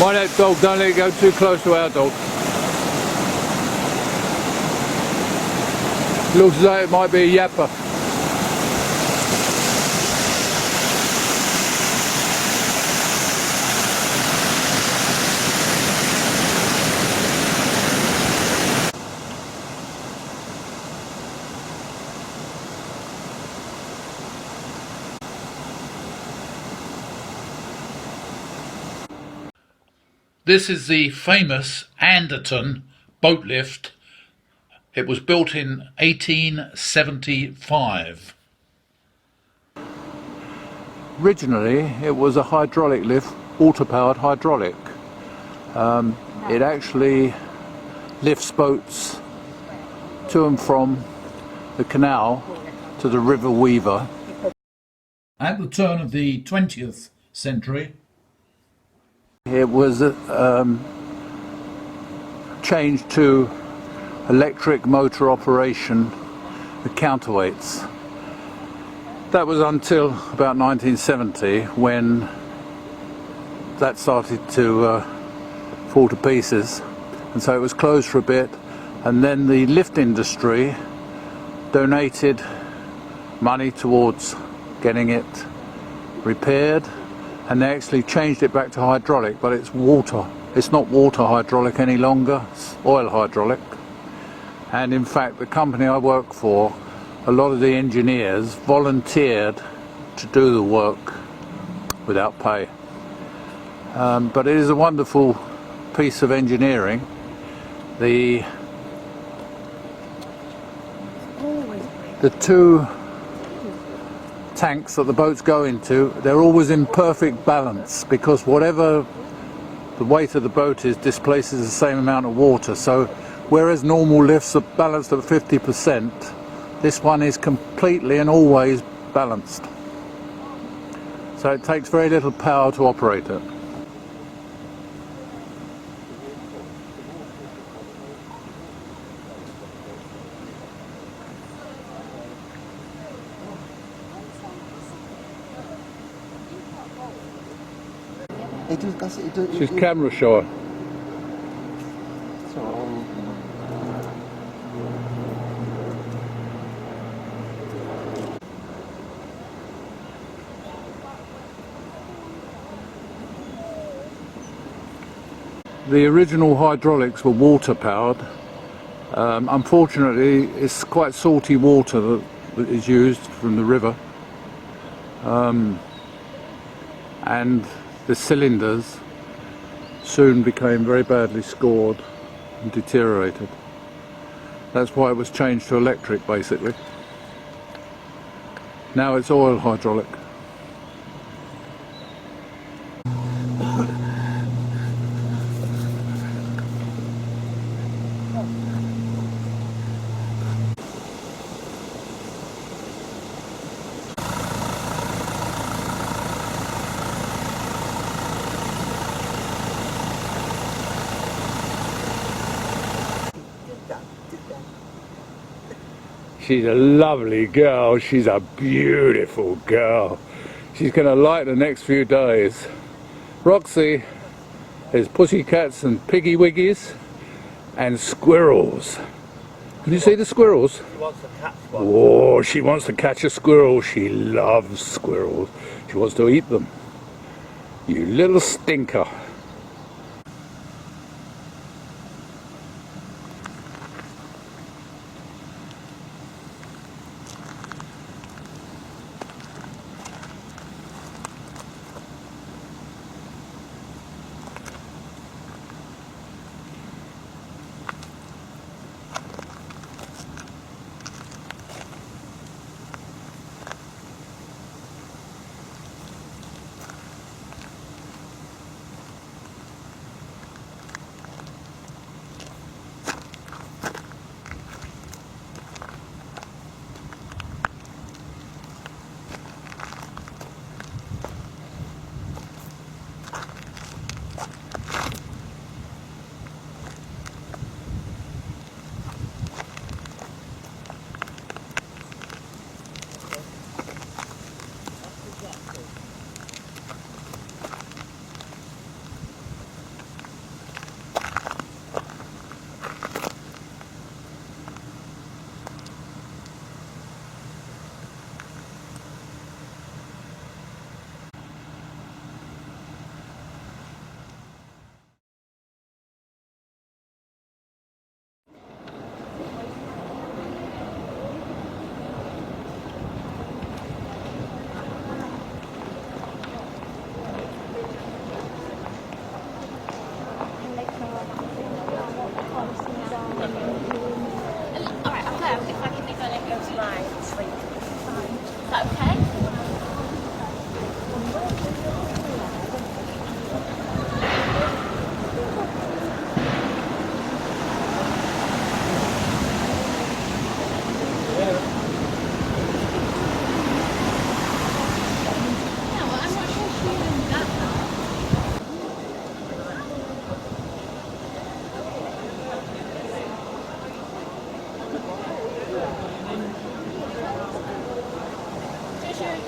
Mind that dog, don't let it go too close to our dog. Looks like it might be a yapper. This is the famous Anderton boat lift. It was built in 1875. Originally it was a hydraulic lift, water-powered hydraulic. It actually lifts boats to and from the canal to the River Weaver. At the turn of the 20th century, it was changed to electric motor operation with counterweights. That was until about 1970, when that started to fall to pieces, and so it was closed for a bit, and then the lift industry donated money towards getting it repaired, and they actually changed it back to hydraulic, but it's water. It's not water hydraulic any longer, it's oil hydraulic. And in fact, the company I work for, a lot of the engineers volunteered to do the work without pay. But it is a wonderful piece of engineering. The two tanks that the boats go into, they're always in perfect balance, because whatever the weight of the boat is displaces the same amount of water. So whereas normal lifts are balanced at 50%, this one is completely and always balanced. So it takes very little power to operate it. She's camera shy. The original hydraulics were water powered. Unfortunately, it's quite salty water that is used from the river, and the cylinders soon became very badly scored and deteriorated. That's why it was changed to electric, basically. Now it's oil hydraulic. She's a lovely girl. She's a beautiful girl. She's going to like the next few days. Roxy, there's pussycats and piggy wiggies and squirrels. Can you see the squirrels? She wants to catch one. Oh, she wants to catch a squirrel. She loves squirrels. She wants to eat them. You little stinker.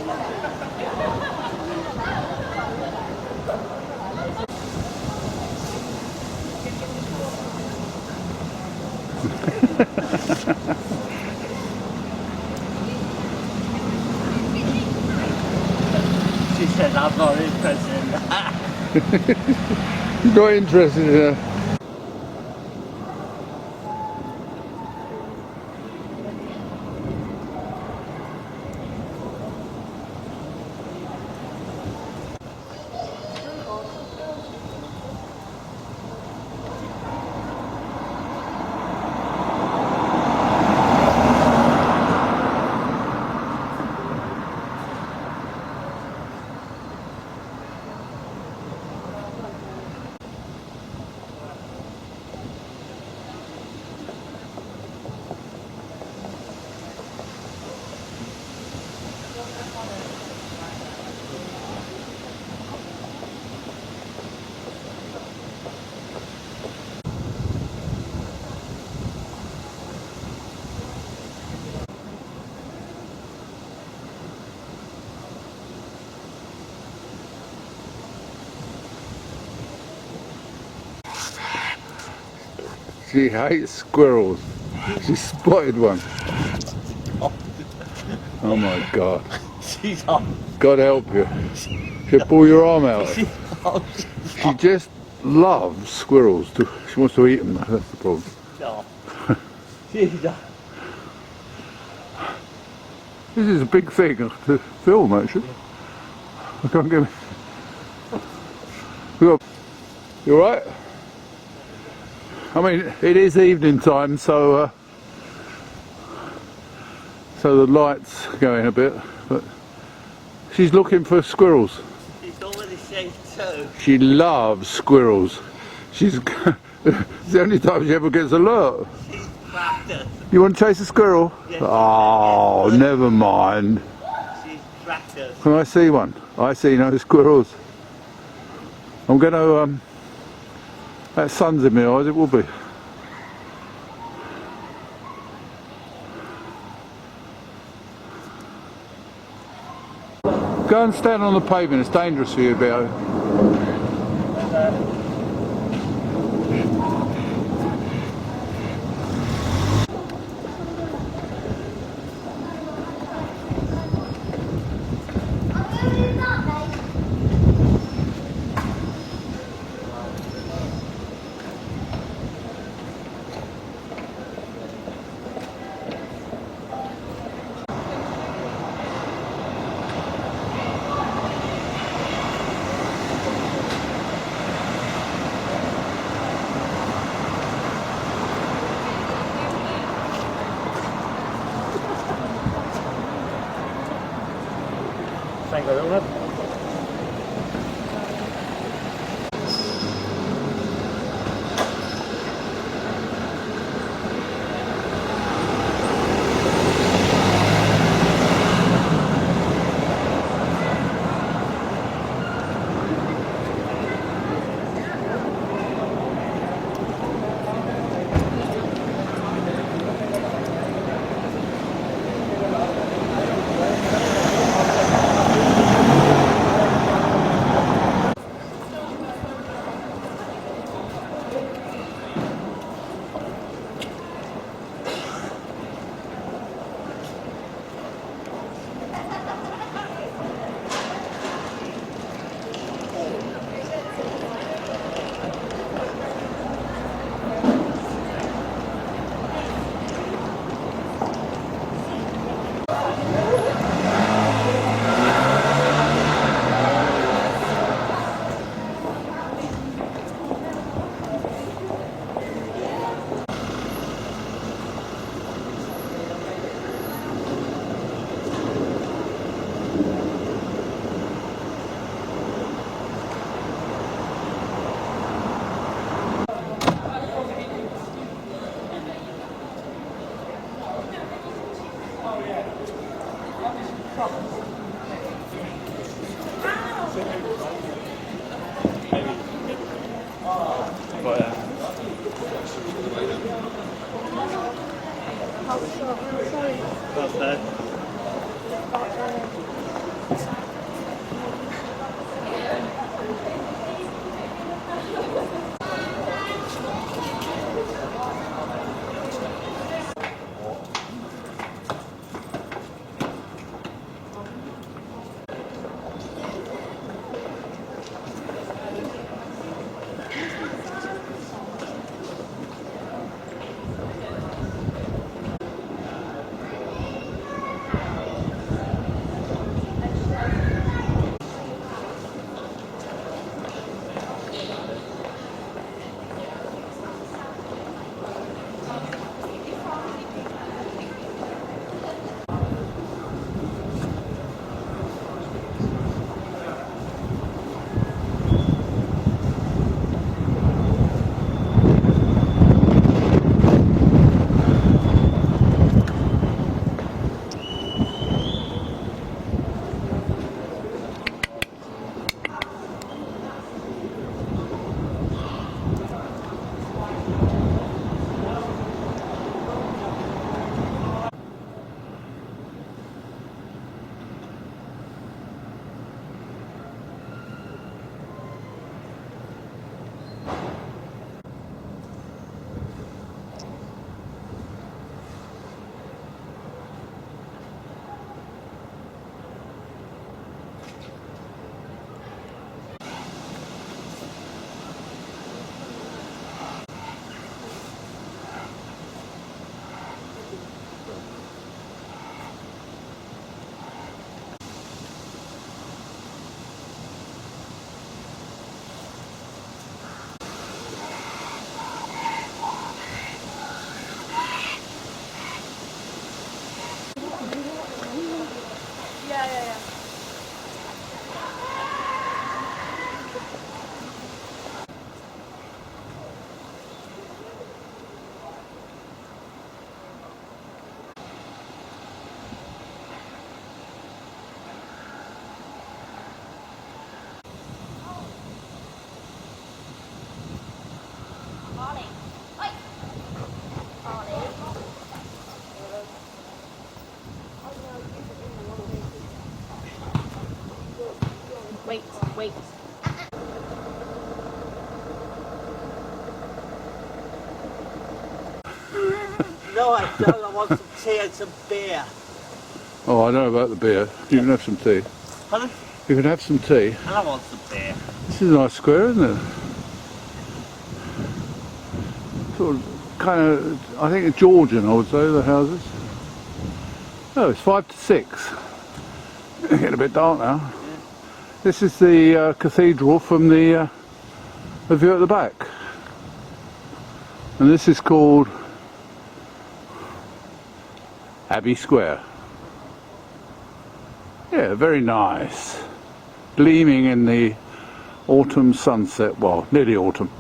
She said I'm not interested in that. You're not interested in her. She hates squirrels. She spotted one. Oh my God. She's on. God help you. She'll pull your arm out. She just loves squirrels. She wants to eat them, that's the problem. No. She's on. This is a big thing to film, actually. I can't get me. You alright? I mean, it is evening time, so the lights going a bit, but she's looking for squirrels. She's already said so. She loves squirrels. She's it's the only time she ever gets alert. She's practiced. You want to chase a squirrel? Yes, Oh, yes. never mind. She's practiced. Can I see one? I see no squirrels. I'm going to, that sun's in my eyes, it will be. Go and stand on the pavement, it's dangerous for you, Beto. Thank you very much. Sorry. What's that? Wait. No, I don't. I want some tea and some beer. Oh, I know about the beer. You can have some tea. Pardon? You can have some tea. And I want some beer. This is a nice square, isn't it? Sort of, kind of, I think it's Georgian, I would say, the houses. Oh, it's 5 to 6. It's getting a bit dark now. Yeah. This is the cathedral from the view at the back. And this is called Abbey Square. Yeah, very nice. Gleaming in the autumn sunset, well, nearly autumn.